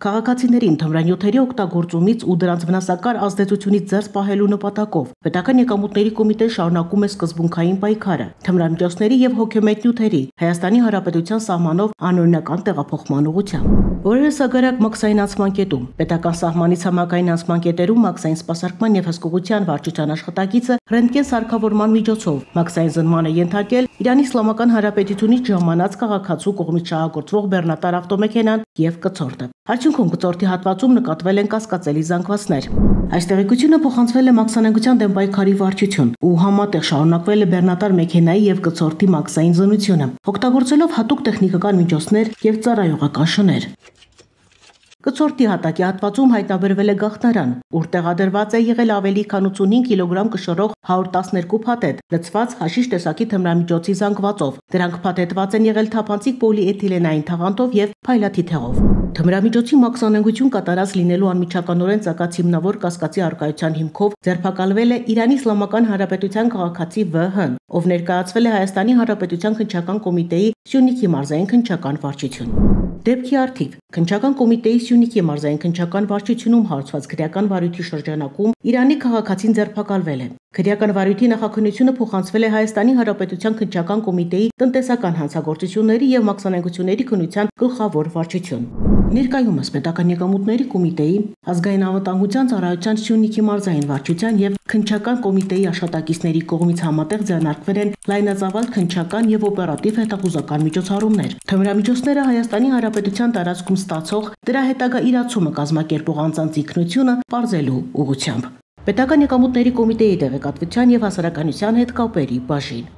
Քաղաքացիներին թմրանյութերի օգտագործումից ու դրանց վնասակար ազդեցությունից զերծ պահելու նպատակով Պետական եկամուտների կոմիտեն շարունակում է սկզբունքային պայքարը թմրամիջոցների եւ հոգեմետ նյութերի Հայաստանի Հանրապետության սահմանով անօրինական տեղափոխման ուղղությամբ։ Օրերս Ագարակ մաքսային անցման կետում պետական սահմանից համակային անցման կետերում մաքսային սպասարկման եւ հսկողության վարչության աշխատակիցը ռենտգեն սարքավորման միջոցով մաքսային զննման է ենթարկել Իրանի Իսլամական Հանրապետությունից ժամանած քաղաքացու կողմից շահագործվող բեռնատար ավտոմեքենան եւ կցորդը։ Արդյունքում կցորդի հատվածում նկատվել են կասկածելի զանգվածներ։ Այս տեղեկությունը փոխանցվել է մաքսանենգության դեմ պայքարի վարչություն ու համատեղ շարունակվել է բեռնատար մեքենայի եւ կցորդի մաքսային զննությունը, օգտագործելով հատուկ տեխնիկական միջոցներ եւ ծառայողական շներ։ Կցորդի հատակի հատվածում հայտնաբերվել է գաղտնարան, ուր տեղադրված է եղել ավելի քան 85 կիլոգրամ կշռող 112 փաթեթ, լցված հաշիշ տեսակի թմրամիջոցի զանգվածով։ Դրանք փաթեթված են եղել թափանցիկ պոլիէթիլենային թաղանթով եւ փայլաթիթեղով։ Թմրամիջոցի մաքսանենգություն կատարած լինելու անմիջականորեն ծակած հիմնավոր կասկածի առկայության հիմքով ձերբակալվել է Իրանի Իսլամական Հանրապետության քաղաքացի ՎՀ-ն, ով ներկայացվել է Հայաստանի Հանրապետության քննչական կոմիտեի Սյունիքի մարզային քննչական վարչություն։ Դեպքի արդիվ քննչական կոմիտեի Սյունիքի մարզային քննչական վարչությունում հարուցված քրեական վարույթի շրջանակում Իրանի քաղաքացին ձերբակալվել է։ Քրեական վարույթի նախաքննությունը փոխանցվել է Հայաստանի Հանրապետության քննչական կոմիտեի տնտեսական հանցագործությունների եւ մաքսանենգությունների քննության գլխավոր վարչություն։ Ներկայումս Պետական եկամուտների կոմիտեի ազգային անվտանգության ծառայության Սյունիքի մարզային վարչության եւ քննչական կոմիտեի աշխատակիցների կողմից համատեղ ձեռնարկվել են լայնածավալ քննչական եւ օպերատիվ հետախուզական միջոցառումներ։ Թմրամիջոցները Հայաստանի Հանրապետության տարածքում ստացող դրա հետագա իրացումը կազմակերպող անձանց ինքնությունը պարզելու ուղղությամբ։ Պետական եկամուտների կոմիտեի տեղեկատվության եւ հասարակայնության հետ կապերի բաժին